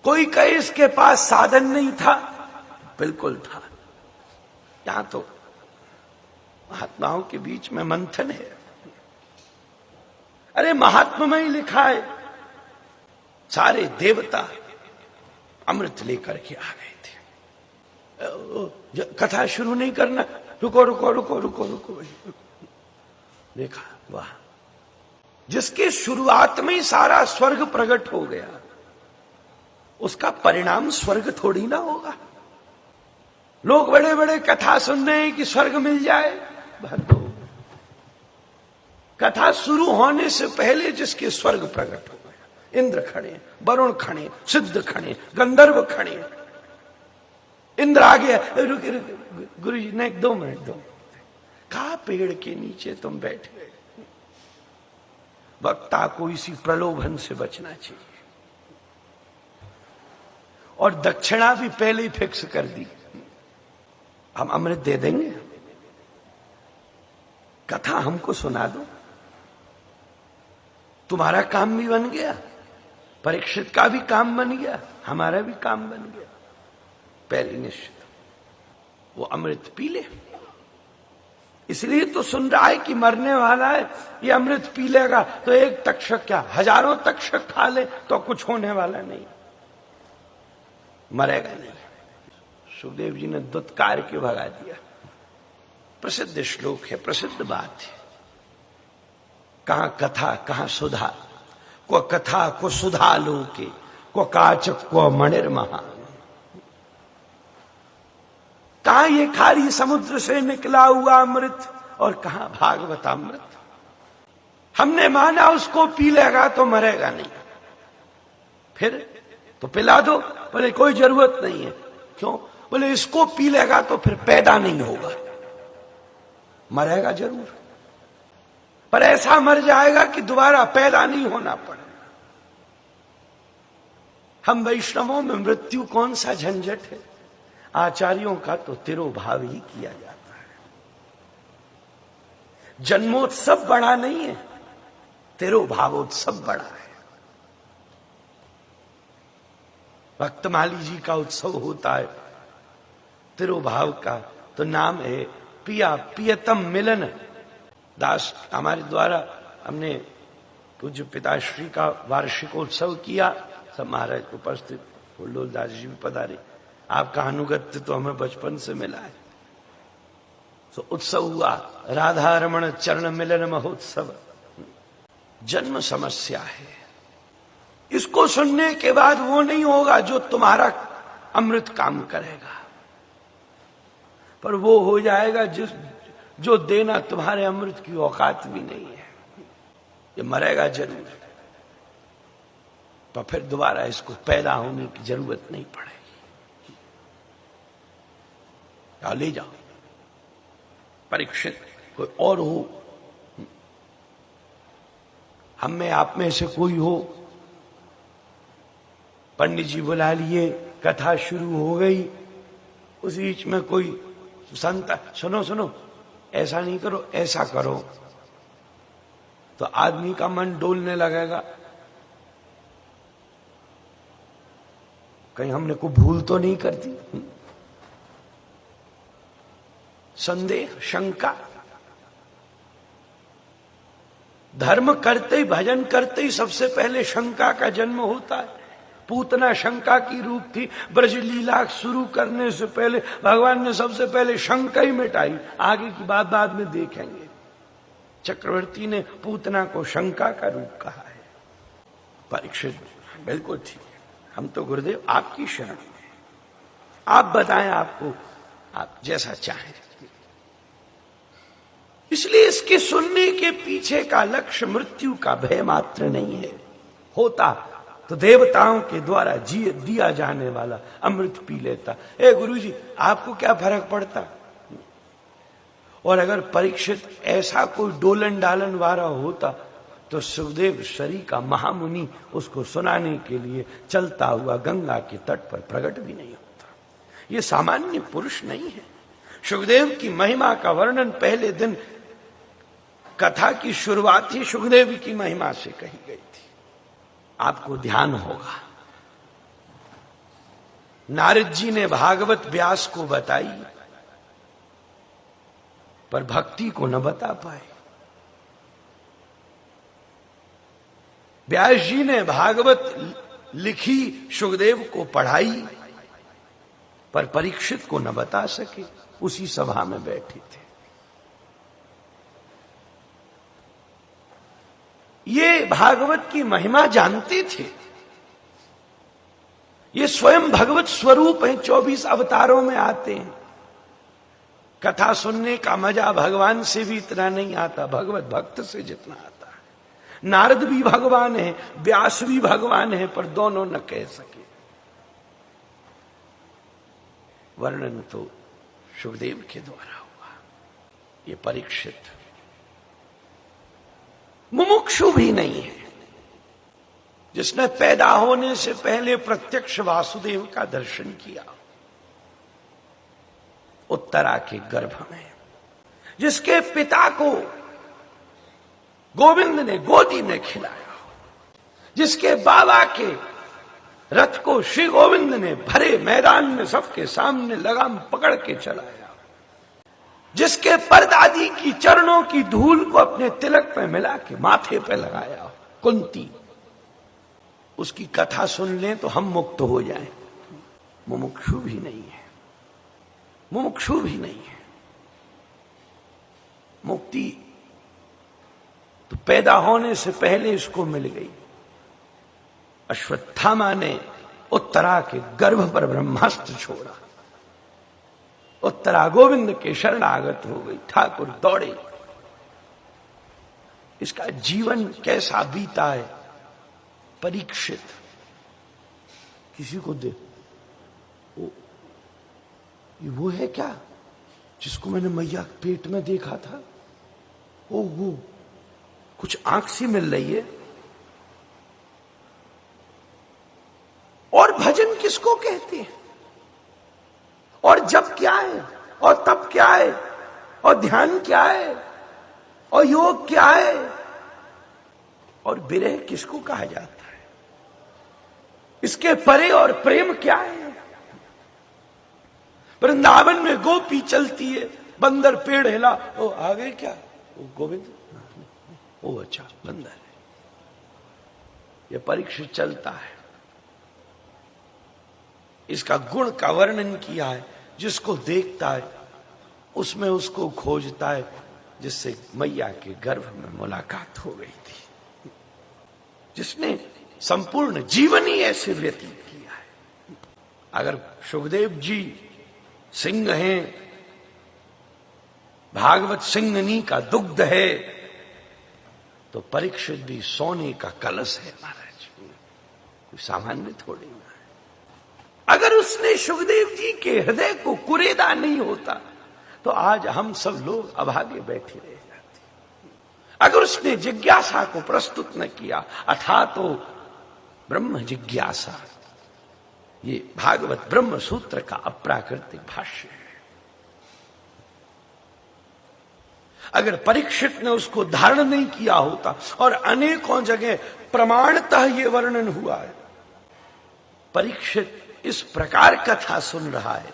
कोई कहे इसके पास साधन नहीं था, बिल्कुल था। यहां तो महात्माओं के बीच में मंथन है। अरे महात्मा में ही लिखा है, सारे देवता अमृत लेकर के आ गए थे। कथा शुरू नहीं करना, रुको रुको रुको रुको रुको, देखा वाह, जिसके शुरुआत में ही सारा स्वर्ग प्रकट हो गया, उसका परिणाम स्वर्ग थोड़ी ना होगा। लोग बड़े बड़े कथा सुन रहे हैं कि स्वर्ग मिल जाए, भागो। कथा शुरू होने से पहले जिसके स्वर्ग प्रकट हो गया, इंद्र खड़े, वरुण खड़े, सिद्ध खड़े, गंधर्व खड़े। इंद्र आ गया, रुके रुके गुरु जी ने 2 मिनट दो, कहा पेड़ के नीचे तुम बैठ गए। वक्ता को इसी प्रलोभन से बचना चाहिए। और दक्षिणा भी पहले ही फिक्स कर दी, हम अमृत दे देंगे, कथा हमको सुना दो, तुम्हारा काम भी बन गया, परीक्षित का भी काम बन गया, हमारा भी काम बन गया। पहले निश्चित वो अमृत पी ले, इसलिए तो सुन रहा है कि मरने वाला है, ये अमृत पी लेगा तो एक तक्षक क्या हजारों तक्षक खा ले तो कुछ होने वाला नहीं, मरेगा नहीं। सुखदेव जी ने दुत्कार के भगा दिया। प्रसिद्ध श्लोक है, प्रसिद्ध बात है। कहां कथा कहां सुधा, को कथा को सुधा लोके, को काचक को मणिर्महा। कहां ये खारी समुद्र से निकला हुआ अमृत और कहां भागवतामृत। हमने माना उसको पी लेगा तो मरेगा नहीं, फिर तो पिला दो, बोले कोई जरूरत नहीं है। क्यों? बोले इसको पी लेगा तो फिर पैदा नहीं होगा, मरेगा जरूर, पर ऐसा मर जाएगा कि दोबारा पैदा नहीं होना पड़े। हम वैष्णवों में मृत्यु कौन सा झंझट है, आचार्यों का तो तिरोभाव ही किया जाता है। जन्मोत्सव बड़ा नहीं है, तिरोभावोत्सव बड़ा है। भक्तमाली जी का उत्सव होता है तिरोभाव का, तो नाम है पिया पियतम मिलन। दास हमारे द्वारा हमने पूज्य पिताश्री का वार्षिकोत्सव किया, सब महाराज उपस्थित, फूलडोल दास जी भी पधारे। आपका अनुगत्य तो हमें बचपन से मिला है। तो उत्सव हुआ, राधा रमण चरण मिलन महोत्सव। जन्म समस्या है, इसको सुनने के बाद वो नहीं होगा जो तुम्हारा अमृत काम करेगा, पर वो हो जाएगा जो देना तुम्हारे अमृत की औकात भी नहीं है। ये मरेगा जरूर, पर फिर दोबारा इसको पैदा होने की जरूरत नहीं पड़ेगी। ले जाओ, परीक्षित कोई और हो, हम में आप में से कोई हो, पंडित जी बुला लिए, कथा शुरू हो गई, उस बीच में कोई संत, सुनो सुनो ऐसा नहीं करो ऐसा करो, तो आदमी का मन डोलने लगेगा, कहीं हमने कोई भूल तो नहीं कर दी। संदेह, शंका। धर्म करते ही, भजन करते ही सबसे पहले शंका का जन्म होता है। पूतना शंका की रूप थी, ब्रज लीला शुरू करने से पहले भगवान ने सबसे पहले शंका ही मिटाई, आगे की बात बाद में देखेंगे। चक्रवर्ती ने पूतना को शंका का रूप कहा है। परीक्षित बिल्कुल ठीक है, हम तो गुरुदेव आपकी शरण में, आप बताएं, आपको आप जैसा चाहें। इसलिए इसके सुनने के पीछे का लक्ष्य मृत्यु का भय मात्र नहीं है। होता तो देवताओं के द्वारा दिया जाने वाला अमृत पी लेता। गुरुजी आपको क्या फर्क पड़ता। और अगर परीक्षित ऐसा कोई डोलन डालन वाला होता तो सुखदेव शरी का महामुनि उसको सुनाने के लिए चलता हुआ गंगा के तट पर प्रकट भी नहीं होता। ये सामान्य पुरुष नहीं है। सुखदेव की महिमा का वर्णन पहले दिन कथा की शुरुआत ही सुखदेव की महिमा से कही गई थी। आपको ध्यान होगा नारद जी ने भागवत व्यास को बताई, पर भक्ति को न बता पाए। व्यास जी ने भागवत लिखी, सुखदेव को पढ़ाई, पर परीक्षित को न बता सके। उसी सभा में बैठे थे। ये भागवत की महिमा जानते थे। ये स्वयं भगवत स्वरूप हैं, 24 अवतारों में आते हैं। कथा सुनने का मजा भगवान से भी इतना नहीं आता, भगवत भक्त से जितना आता है। नारद भी भगवान है, व्यास भी भगवान है, पर दोनों न कह सके। वर्णन तो सुखदेव के द्वारा हुआ। ये परीक्षित मुमुक्षु भी नहीं है, जिसने पैदा होने से पहले प्रत्यक्ष वासुदेव का दर्शन किया उत्तरा के गर्भ में, जिसके पिता को गोविंद ने गोदी में खिलाया, जिसके बाबा के रथ को श्री गोविंद ने भरे मैदान में सबके सामने लगाम पकड़ के चलाया, जिसके परदादी की चरणों की धूल को अपने तिलक पे मिला के माथे पे लगाया, कुंती, उसकी कथा सुन लें तो हम मुक्त हो जाएं। मुमुक्षु भी नहीं है, मुमुक्षु भी नहीं है। मुक्ति तो पैदा होने से पहले इसको मिल गई। अश्वत्थामा ने उत्तरा के गर्भ पर ब्रह्मास्त्र छोड़ा, उत्तरा गोविंद के शरणागत हो गई, ठाकुर दौड़े। इसका जीवन कैसा बीता है परीक्षित। किसी को दे वो है क्या जिसको मैंने मैया पेट में देखा था? वो कुछ आंख सी मिल रही है। और भजन किसको कहते हैं? और जप क्या है? और तप क्या है? और ध्यान क्या है? और योग क्या है? और विरह किसको कहा जाता है? इसके परे और प्रेम क्या है? वृंदावन में गोपी चलती है, बंदर पेड़ हिला, ओ आ गए क्या? वो गोविंद, ओ अच्छा बंदर है। ये परीक्षित चलता है। इसका गुण का वर्णन किया है। जिसको देखता है उसमें उसको खोजता है, जिससे मैया के गर्भ में मुलाकात हो गई थी, जिसने संपूर्ण जीवन ही ऐसे व्यतीत किया है। अगर सुखदेव जी सिंह हैं, भागवत सिंहनी का दुग्ध है, तो परीक्षित भी सोने का कलश है महाराज, कोई सामान्य थोड़ी ना है। अगर उसने सुखदेव जी के हृदय को कुरेदा नहीं होता तो आज हम सब लोग अभागे बैठे रह जाते। अगर उसने जिज्ञासा को प्रस्तुत न किया, अथा तो ब्रह्म जिज्ञासा, ये भागवत ब्रह्म सूत्र का अप्राकृतिक भाष्य है। अगर परीक्षित ने उसको धारण नहीं किया होता, और अनेकों जगह प्रमाणतः ये वर्णन हुआ है, परीक्षित इस प्रकार कथा सुन रहा है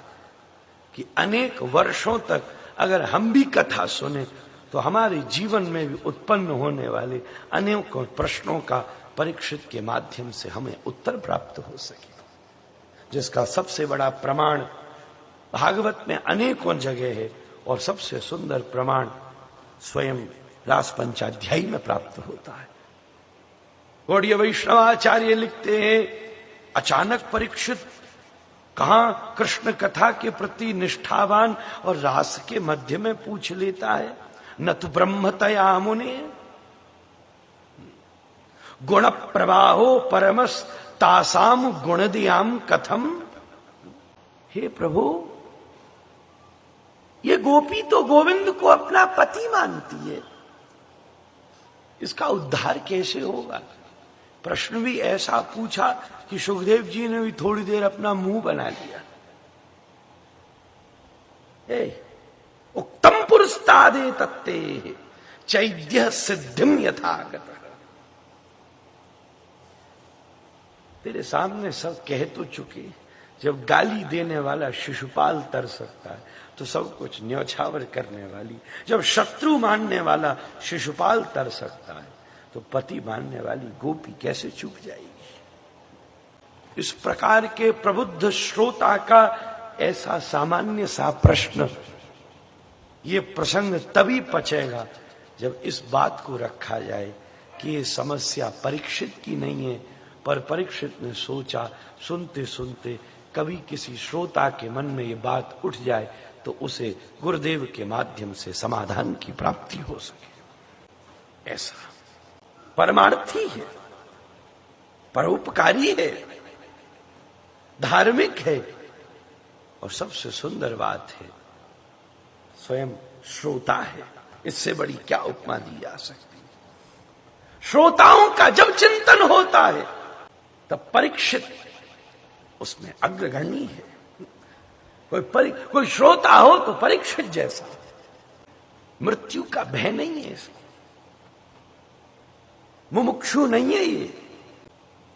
कि अनेक वर्षों तक अगर हम भी कथा सुने तो हमारे जीवन में भी उत्पन्न होने वाले अनेकों प्रश्नों का परीक्षित के माध्यम से हमें उत्तर प्राप्त हो सके। जिसका सबसे बड़ा प्रमाण भागवत में अनेकों जगह है, और सबसे सुंदर प्रमाण स्वयं रास पंचाध्यायी में प्राप्त होता है। गौड़ीय वैष्णवाचार्य लिखते हैं, अचानक परीक्षित कहां कृष्ण कथा के प्रति निष्ठावान और रास के मध्य में पूछ लेता है, न तो ब्रह्मतया मुने गुण प्रवाहो परमस तासाम गुणदियाम कथम। हे प्रभु, ये गोपी तो गोविंद को अपना पति मानती है, इसका उद्धार कैसे होगा? प्रश्न भी ऐसा पूछा कि सुखदेव जी ने भी थोड़ी देर अपना मुंह बना लिया। उक्तम पुरस्तादे तत्ते चैद्य सिद्धिम यथागत। तेरे सामने सब कह तो चुके, जब गाली देने वाला शिशुपाल तर सकता है तो सब कुछ न्यौछावर करने वाली, जब शत्रु मानने वाला शिशुपाल तर सकता है तो पति मानने वाली गोपी कैसे चूक जाएगी। इस प्रकार के प्रबुद्ध श्रोता का ऐसा सामान्य सा प्रश्न, ये प्रसंग तभी पचेगा जब इस बात को रखा जाए कि ये समस्या परीक्षित की नहीं है, पर परीक्षित ने सोचा, सुनते सुनते कभी किसी श्रोता के मन में ये बात उठ जाए तो उसे गुरुदेव के माध्यम से समाधान की प्राप्ति हो सके। ऐसा परमार्थी है, परोपकारी है, धार्मिक है, और सबसे सुंदर बात है स्वयं श्रोता है। इससे बड़ी क्या उपमा दी जा सकती है। श्रोताओं का जब चिंतन होता है तब परीक्षित उसमें अग्रगण्य है। कोई श्रोता हो तो परीक्षित जैसा, मृत्यु का भय नहीं है इसको, मुमुक्षु नहीं है ये।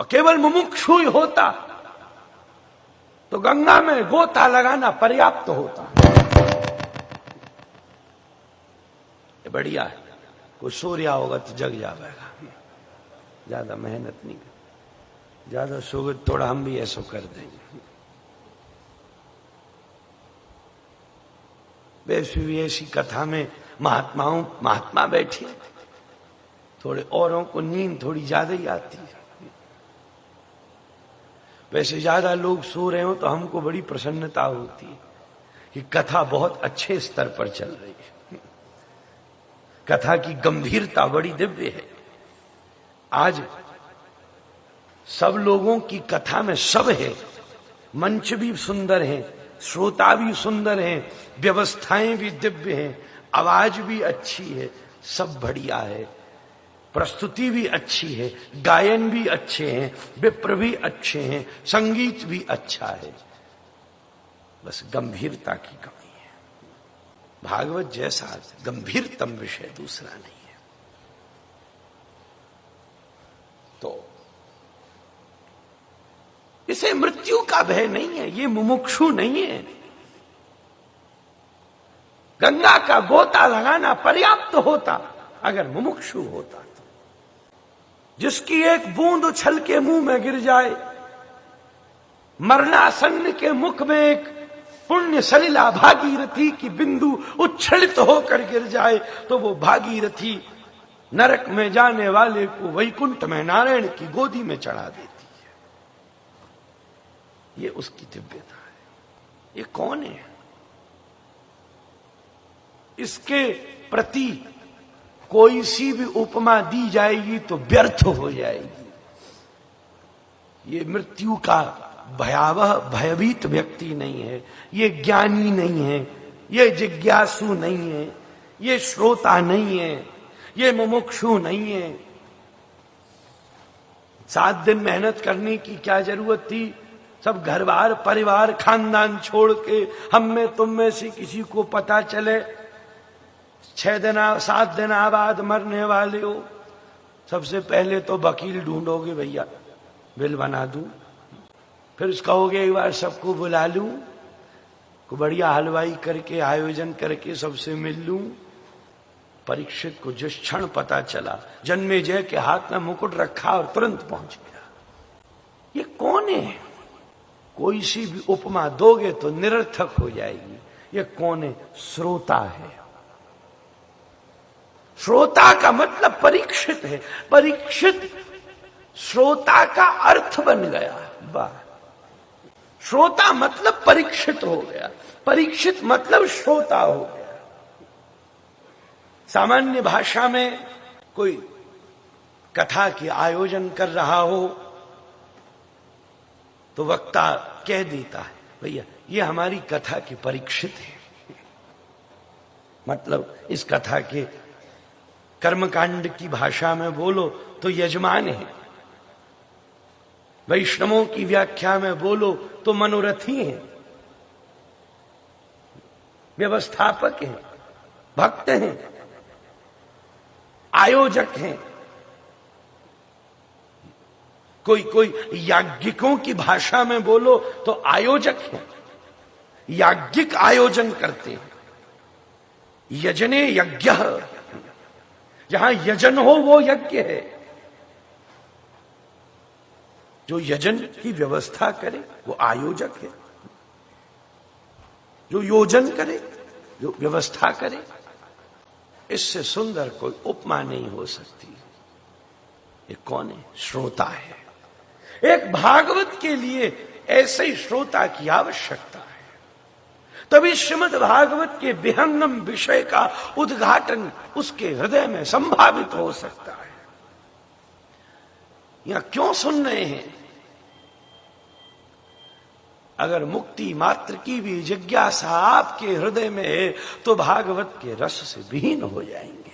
और केवल मुमुक्षु ही होता तो गंगा में गोता लगाना पर्याप्त होता। ये बढ़िया है, कोई सो रहा होगा तो जग जाएगा, ज्यादा मेहनत नहीं, ज्यादा सोगे थोड़ा हम भी ऐसा कर देंगे। वैसे भी ऐसी कथा में महात्मा बैठे, थोड़े औरों को नींद थोड़ी ज्यादा ही आती है। वैसे ज्यादा लोग सो रहे हो तो हमको बड़ी प्रसन्नता होती है कि कथा बहुत अच्छे स्तर पर चल रही है, कथा की गंभीरता बड़ी दिव्य है। आज सब लोगों की कथा में सब है, मंच भी सुंदर है, श्रोता भी सुंदर है, व्यवस्थाएं भी दिव्य हैं, आवाज भी अच्छी है, सब बढ़िया है, प्रस्तुति भी अच्छी है, गायन भी अच्छे हैं, विप्र भी अच्छे हैं, संगीत भी अच्छा है, बस गंभीरता की कमी है। भागवत जैसा गंभीरतम विषय दूसरा नहीं है। तो इसे मृत्यु का भय नहीं है, ये मुमुक्षु नहीं है। गंगा का गोता लगाना पर्याप्त होता अगर मुमुक्षु होता तो। जिसकी एक बूंद उछल के मुंह में गिर जाए, मरणासन्न के मुख में एक पुण्य सलिला भागीरथी की बिंदु उच्छलित होकर गिर जाए तो वो भागीरथी नरक में जाने वाले को वैकुंठ में नारायण की गोदी में चढ़ा देती है। ये उसकी दिव्यता है। ये कौन है? इसके प्रति कोई सी भी उपमा दी जाएगी तो व्यर्थ हो जाएगी। ये मृत्यु का भयावह भयभीत व्यक्ति नहीं है, ये ज्ञानी नहीं है, ये जिज्ञासु नहीं है, ये श्रोता नहीं है, ये मुमुक्षु नहीं है। 7 दिन मेहनत करने की क्या जरूरत थी? सब घर बार परिवार खानदान छोड़ के हम में तुम में से किसी को पता चले 6 दिन 7 दिन बाद मरने वाले हो, सबसे पहले तो वकील ढूंढोगे, भैया बिल बना दूं, फिर उसका कहोगे एक बार सबको बुला लूं, को बढ़िया हलवाई करके आयोजन करके सबसे मिल लूं। परीक्षित को जिस क्षण पता चला जन्मेजय के हाथ में मुकुट रखा और तुरंत पहुंच गया। ये कौन है? कोई सी भी उपमा दोगे तो निरर्थक हो जाएगी। ये कौन है? श्रोता है। श्रोता का मतलब परीक्षित है। परीक्षित श्रोता का अर्थ बन गया। वाह! श्रोता मतलब परीक्षित हो गया, परीक्षित मतलब श्रोता हो गया। सामान्य भाषा में कोई कथा की आयोजन कर रहा हो तो वक्ता कह देता है, भैया ये हमारी कथा की परीक्षित है, मतलब इस कथा के कर्मकांड की भाषा में बोलो तो यजमान है, वैष्णवों की व्याख्या में बोलो तो मनोरथी हैं, व्यवस्थापक हैं, भक्त हैं, आयोजक हैं। कोई कोई याज्ञिकों की भाषा में बोलो तो आयोजक है, याज्ञिक आयोजन करते हैं। यजने यज्ञ, जहां यजन हो वो यज्ञ है। जो यजन की व्यवस्था करे वो आयोजक है, जो योजन करे, जो व्यवस्था करे, इससे सुंदर कोई उपमा नहीं हो सकती। ये कौन है? श्रोता है। एक भागवत के लिए ऐसे ही श्रोता की आवश्यकता है, तभी श्रीमद् भागवत के विहंगम विषय का उद्घाटन उसके हृदय में संभावित हो सकता है। यहां क्यों सुन रहे हैं? अगर मुक्ति मात्र की भी जिज्ञासा आपके हृदय में है तो भागवत के रस से विहीन हो जाएंगे।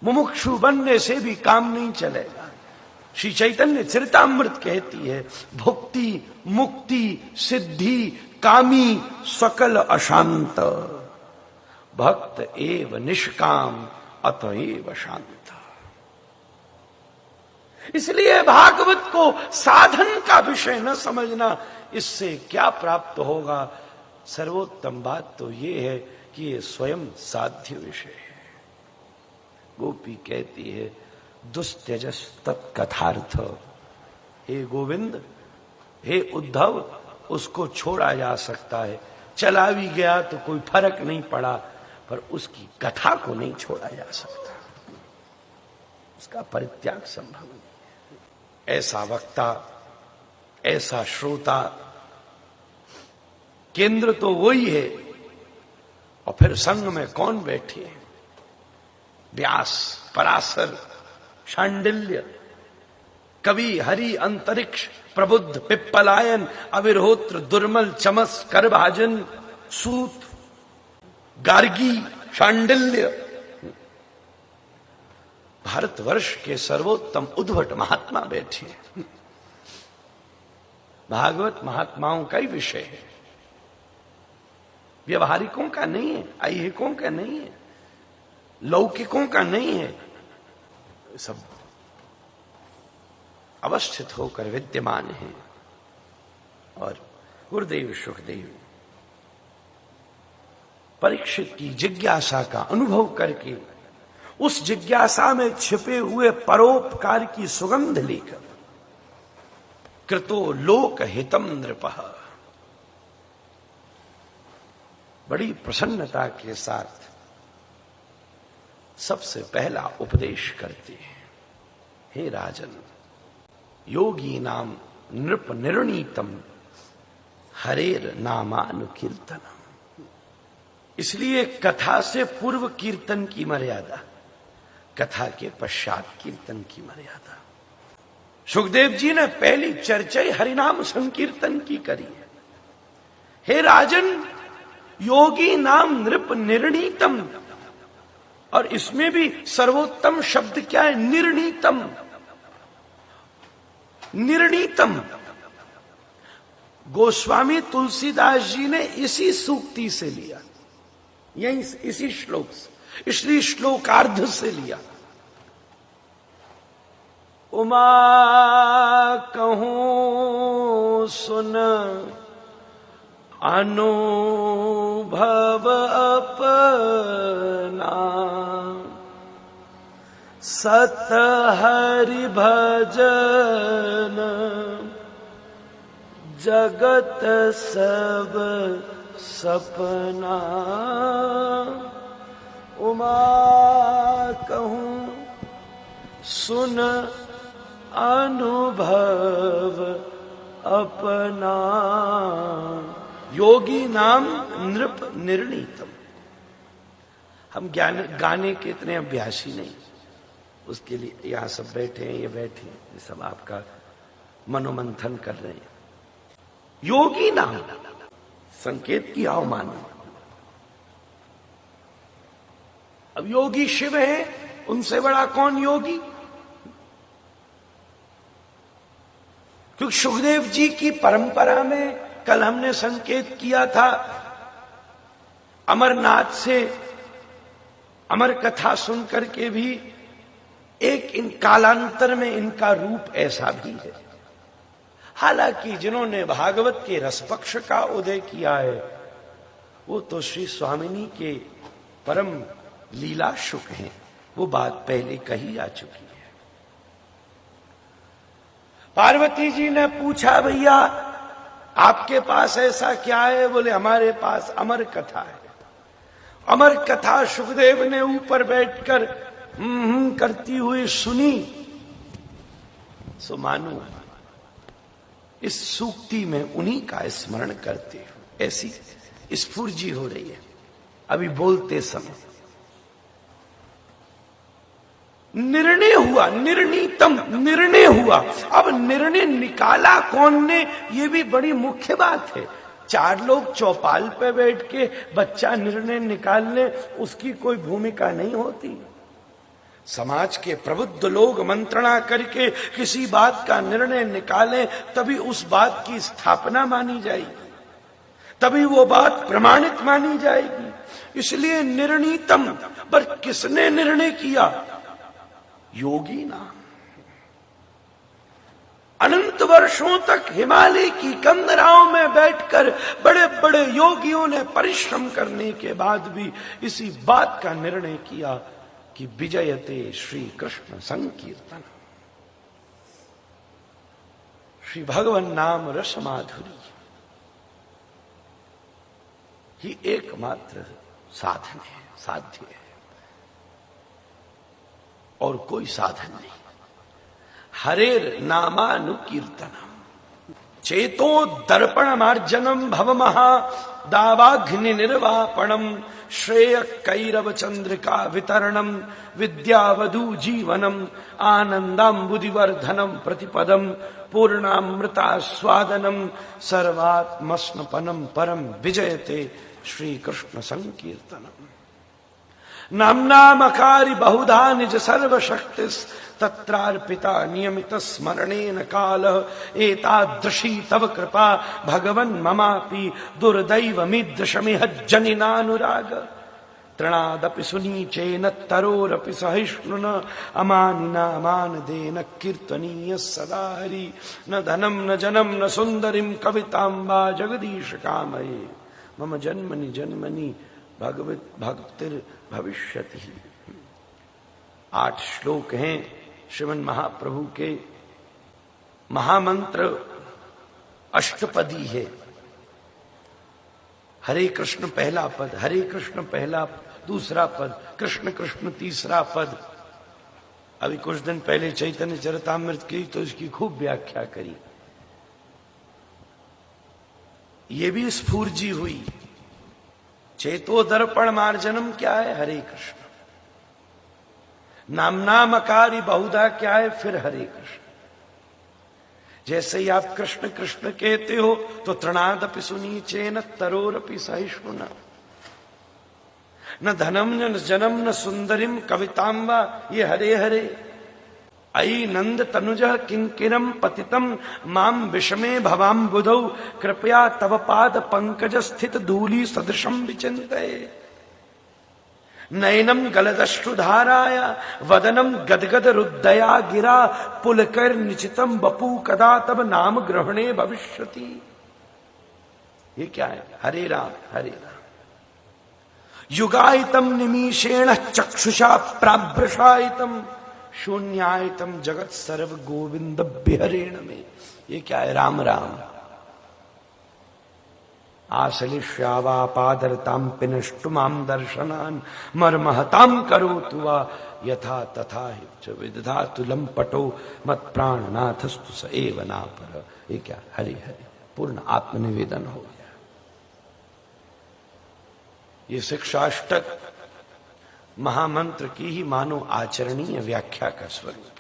मुमुक्षु बनने से भी काम नहीं चलेगा। श्री चैतन्य चरितामृत कहती है, भुक्ति मुक्ति सिद्धि कामी सकल अशांत, भक्त एव निष्काम अतएव शांत। इसलिए भागवत को साधन का विषय न समझना। इससे क्या प्राप्त होगा? सर्वोत्तम बात तो ये है कि ये स्वयं साध्य विषय है। गोपी कहती है, दुस्त्यजस तत्कथार्थ। हे गोविंद, हे उद्धव, उसको छोड़ा जा सकता है, चला भी गया तो कोई फर्क नहीं पड़ा, पर उसकी कथा को नहीं छोड़ा जा सकता, उसका परित्याग संभव नहीं। ऐसा वक्ता, ऐसा श्रोता, केंद्र तो वही है। और फिर संग में कौन बैठे? व्यास, पराशर, शांडिल्य, कवि, हरि, अंतरिक्ष, प्रबुद्ध, पिप्पलायन, अविरहोत्र, दुर्मल, चमस, करभाजन, सूत, गार्गी, शांडिल्य। भारतवर्ष के सर्वोत्तम उद्भट महात्मा बैठे। भागवत महात्माओं का ही विषय है, व्यवहारिकों का नहीं है, ऐहिकों का नहीं है, लौकिकों का नहीं है। सब अवस्थित होकर विद्यमान है। और गुरुदेव सुखदेव परीक्षित की जिज्ञासा का अनुभव करके उस जिज्ञासा में छिपे हुए परोपकार की सुगंध लेकर कृतो लोक हितम नृपः, बड़ी प्रसन्नता के साथ सबसे पहला उपदेश करते हैं। हे राजन, योगी नाम नृप निर्णीतम हरेर नामानुकीर्तनम। इसलिए कथा से पूर्व कीर्तन की मर्यादा, कथा के पश्चात कीर्तन की मर्यादा। सुखदेव जी ने पहली चर्चा हरिनाम संकीर्तन की करी है। हे राजन, योगी नाम नृप निर्णीतम, और इसमें भी सर्वोत्तम शब्द क्या है? निर्णीतम। निर्णीतम गोस्वामी तुलसीदास जी ने इसी सूक्ति से लिया, यही इसी श्लोक से, इसलिए श्लोकार्ध से लिया। उमा कहूं सुन अनुभव अपना, सत हरि भजन जगत सब सपना। उमा कहूं सुन अनुभव अपना, योगी नाम नृप निर्णीतम। हम गाने के इतने अभ्यासी नहीं, उसके लिए यहां सब बैठे हैं, ये बैठे हैं, ये सब आपका मनोमंथन कर रहे हैं। योगी नाम संकेत की आओ मानो। अब योगी शिव है, उनसे बड़ा कौन योगी? क्योंकि सुखदेव जी की परंपरा में कल हमने संकेत किया था, अमरनाथ से अमर कथा सुनकर के भी एक इन कालांतर में इनका रूप ऐसा भी है। हालांकि जिन्होंने भागवत के रसपक्ष का उदय किया है वो तो श्री स्वामिनी के परम लीला शुक हैं, वो बात पहले कही आ चुकी है। पार्वती जी ने पूछा, भैया आपके पास ऐसा क्या है? बोले हमारे पास अमर कथा है। अमर कथा सुखदेव ने ऊपर बैठकर करती हुई सुनी, सो मानो इस सूक्ति में उन्हीं का स्मरण करते हो, ऐसी स्फूर्जी हो रही है अभी बोलते समय। निर्णय हुआ, निर्णीतम, निर्णय हुआ। अब निर्णय निकाला कौन ने, ये भी बड़ी मुख्य बात है। चार लोग चौपाल पे बैठ के बच्चा निर्णय निकालने, उसकी कोई भूमिका नहीं होती। समाज के प्रबुद्ध लोग मंत्रणा करके किसी बात का निर्णय निकालें, तभी उस बात की स्थापना मानी जाएगी, तभी वो बात प्रमाणित मानी जाएगी। इसलिए निर्णीतम, पर किसने निर्णय किया? योगी नाम। अनंत वर्षों तक हिमालय की कंदराओं में बैठकर बड़े बड़े योगियों ने परिश्रम करने के बाद भी इसी बात का निर्णय किया कि विजयते श्री कृष्ण संकीर्तन। श्री भगवान नाम रस माधुरी ही एकमात्र साधन है, साध्य है, और कोई साधन नहीं। हरेर नामानुकीर्तनम चेतो दर्पण मार्जनम भव महा दावाग्नि निर्वापणम श्रेय कैरव चंद्रिका वितरणम विद्यावधु जीवनम आनंदाम्बुदिवर्धनम प्रतिपदम पूर्णामृतास्वादनम सर्वात्मस्नपनम परम विजयते श्री कृष्ण संकीर्तनम। नाम्नामकारी बहुधा निज सर्वशक्ति तत्रार्पिता नियमित स्मरणेन काल एतादृशी तव कृपा भगवन् ममापि दुर्दैवमीदृशमिह जनिनानुराग तृणादपि सुनीचेन तरोरपि सहिष्णुन अमानिना मानदेन कीर्तनीय सदा हरि न धनं न जनं न सुंदरीं कवितां वा जगदीश कामये मम जन्मनि जन्मनि भगवत भक्तिर भविष्यति। 8 श्लोक हैं श्रीमन महाप्रभु के। महामंत्र अष्टपदी है। हरे कृष्ण पहला पद, हरे कृष्ण पहला दूसरा पद, कृष्ण कृष्ण तीसरा पद। अभी कुछ दिन पहले चैतन्य चरितामृत की तो इसकी खूब व्याख्या करी। ये भी स्फूर्जी हुई। चेतो दर्पण मार्जनम क्या है? हरे कृष्ण। नामनामकारी बहुधा क्या है? फिर हरे कृष्ण। जैसे ही आप कृष्ण कृष्ण कहते हो तो तृणादपि सुनीचेन तरोरपि सहिष्णुना न धनम न जनम न सुंदरीम कवितां वा, ये हरे हरे। अयि नंद तनुज किंकिरम पतितम माम विषमे भवाम बुधौ कृपया तव पाद पंकज स्थित धूली सदृशम विचिन्तये। नयनम गलदश्रुधाराया वदनम गदगद रुद्धया गिरा पुलकर निचितम बपू कदा तब नाम ग्रहणे भविष्यति। ये क्या है? हरे राम हरे राम। युगायतम निमीषेण चक्षुषा प्राभ्रशायितम शून्यायतम जगत सर्व गोविंद बिहरेण में। ये क्या है? राम राम। आश्लिष्यावापादरताम पिनष्टुमाम दर्शनान मर्महताम करोतु वा यथा तथा च विदधातु लंपटो मत प्राणनाथस्तु स एव नापर। ये क्या? हरि हरि। पूर्ण आत्मनिवेदन हो गया। ये शिक्षाष्टक महामंत्र की ही मानो आचरणीय व्याख्या का स्वरूप।